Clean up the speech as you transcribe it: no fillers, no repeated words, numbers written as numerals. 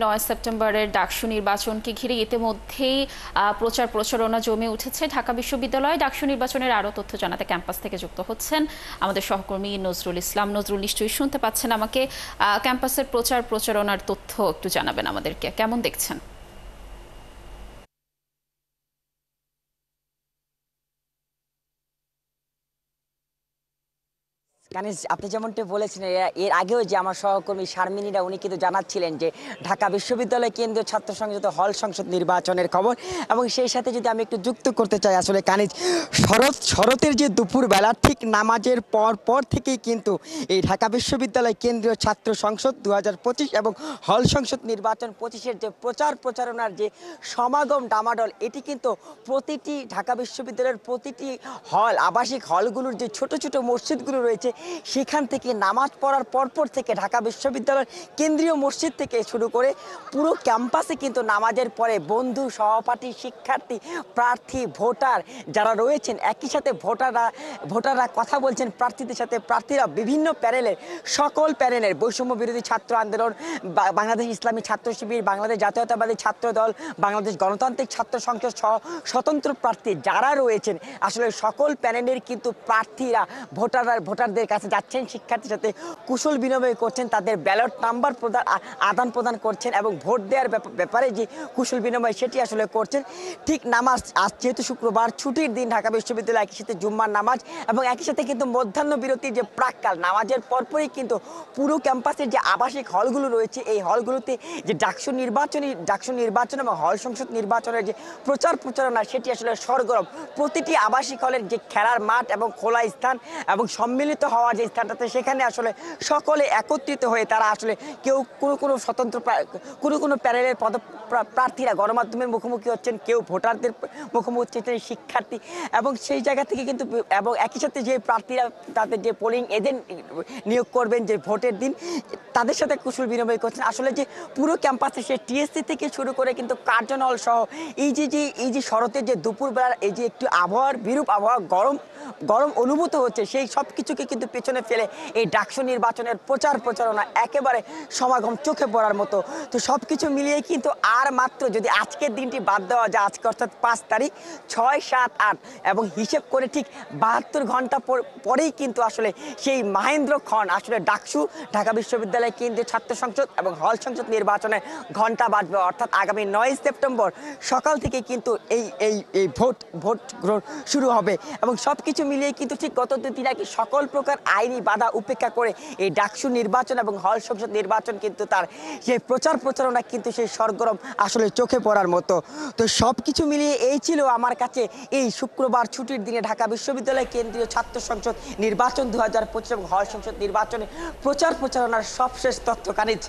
9 সেপ্টেম্বরের ডাকসু নির্বাচনকে ঘিরে ইতিমধ্যেই প্রচার প্রচারণা জমে উঠেছে। ঢাকা বিশ্ববিদ্যালয়ে ডাকসু নির্বাচনের আরও তথ্য জানাতে ক্যাম্পাস থেকে যুক্ত হচ্ছেন আমাদের সহকর্মী নজরুল ইসলাম। নজরুল, নিশ্চয়ই শুনতে পাচ্ছেন আমাকে। ক্যাম্পাসের প্রচার প্রচারণার তথ্য একটু জানাবেন আমাদেরকে, কেমন দেখছেন? কানিজ, আপনি যেমনটি বলেছেন এর আগেও যে আমার সহকর্মী শারমিনীরা উনি কিন্তু জানাচ্ছিলেন যে ঢাকা বিশ্ববিদ্যালয় কেন্দ্রীয় ছাত্র সংসদ হল সংসদ নির্বাচনের খবর, এবং সেই সাথে যদি আমি একটু যুক্ত করতে চাই, আসলে কানিজ শরতের যে দুপুরবেলা ঠিক নামাজের পর থেকেই কিন্তু এই ঢাকা বিশ্ববিদ্যালয় কেন্দ্রীয় ছাত্র সংসদ 2025 এবং হল সংসদ নির্বাচন 25-এর যে প্রচার প্রচারণার যে সমাগম ডামাডোল, এটি কিন্তু প্রতিটি ঢাকা বিশ্ববিদ্যালয়ের প্রতিটি হল, আবাসিক হলগুলোর যে ছোট ছোট মসজিদগুলো রয়েছে সেখান থেকে নামাজ পড়ার পরপর থেকে ঢাকা বিশ্ববিদ্যালয়ের কেন্দ্রীয় মসজিদ থেকে শুরু করে পুরো ক্যাম্পাসে কিন্তু নামাজের পরে বন্ধু, সহপাঠী, শিক্ষার্থী, প্রার্থী, ভোটার যারা রয়েছেন একই সাথে ভোটাররা কথা বলছেন প্রার্থীদের সাথে, প্রার্থীরা বিভিন্ন প্যানেলের সকল প্যানেলের বৈষম্য বিরোধী ছাত্র আন্দোলন, বাংলাদেশ ইসলামী ছাত্র শিবির, বাংলাদেশ জাতীয়তাবাদী ছাত্র দল, বাংলাদেশ গণতান্ত্রিক ছাত্র সংসদ সহ স্বতন্ত্র প্রার্থী যারা রয়েছেন, আসলে সকল প্যানেলের কিন্তু প্রার্থীরা ভোটারদের কাছে যাচ্ছেন, শিক্ষার্থীর সাথে কুশল বিনিময় করছেন, তাদের ব্যালট নাম্বার আদান প্রদান করছেন এবং ভোট দেওয়ার ব্যাপারে যে কুশল বিনিময় সেটি আসলে করছেন। ঠিক নামাজ, আজ যেহেতু শুক্রবার ছুটির দিন ঢাকা বিশ্ববিদ্যালয়, একই সাথে জুম্মার নামাজ এবং একই সাথে কিন্তু মধ্যাহ্ন বিরতির যে প্রাক্কাল নামাজের পরপরই কিন্তু পুরো ক্যাম্পাসের যে আবাসিক হলগুলো রয়েছে এই হলগুলোতে যে ডাকসু নির্বাচন এবং হল সংসদ নির্বাচনের যে প্রচার প্রচারণা সেটি আসলে সরগরম। প্রতিটি আবাসিক হলের যে খেলার মাঠ এবং খোলা স্থান এবং সম্মিলিত হওয়ার যে স্থানটাতে, সেখানে আসলে সকলে একত্রিত হয়ে তারা আসলে কেউ কোনো স্বতন্ত্র কোনো প্যানেলের প্রার্থীরা গণমাধ্যমের মুখোমুখি হচ্ছেন, কেউ ভোটারদের মুখোমুখি হচ্ছেন, শিক্ষার্থী, এবং সেই জায়গা থেকে কিন্তু এবং একই সাথে যে প্রার্থীরা তাদের যে পোলিং এজেন্ট নিয়োগ করবেন যে ভোটের দিন, তাদের সাথে কুশল বিনিময় করছেন। আসলে যে পুরো ক্যাম্পাসে সে টিএসসি থেকে শুরু করে কিন্তু কার্জন হল সহ এই যে শরতের যে দুপুরবেলার এই যে একটু আবহাওয়ার বিরূপ আবহাওয়া, গরম অনুভূত হচ্ছে, সেই সব কিছুকে কিন্তু পেছনে ফেলে এই ডাকসু নির্বাচনের প্রচার প্রচারণা একেবারে সমাগম চোখে পড়ার মতো। তো সব কিছু মিলিয়ে কিন্তু আর মাত্র যদি আজকের দিনটি বাদ দেওয়া যায়, আজকে অর্থাৎ 5 তারিখ, 6, 7, 8 এবং হিসেব করে ঠিক 72 ঘন্টা পরেই কিন্তু আসলে সেই মাহেন্দ্রক্ষণ আসলে ডাকসু ঢাকা বিশ্ববিদ্যালয় কেন্দ্রীয় ছাত্র সংসদ এবং হল সংসদ নির্বাচনের ঘন্টা বাজবে, অর্থাৎ আগামী 9 সেপ্টেম্বর সকাল থেকে কিন্তু এই ভোট গ্রহণ শুরু হবে। এবং সব কিছু মিলিয়ে কিন্তু ঠিক গত 2 দিন আগে সকল প্রকার আইনি বাধা উপেক্ষা করে এই ডাকসু নির্বাচন এবং হল সংসদ নির্বাচন কিন্তু তার যে প্রচার প্রচারণা কিন্তু সেই সরগরম আসলে চোখে পড়ার মতো। তো সব কিছু মিলিয়ে এই ছিল আমার কাছে এই শুক্রবার ছুটির দিনে ঢাকা বিশ্ববিদ্যালয় কেন্দ্রীয় ছাত্র সংসদ নির্বাচন 2025 এবং হল সংসদ নির্বাচনে প্রচার প্রচারণার সবশেষ তথ্য। কানিজ।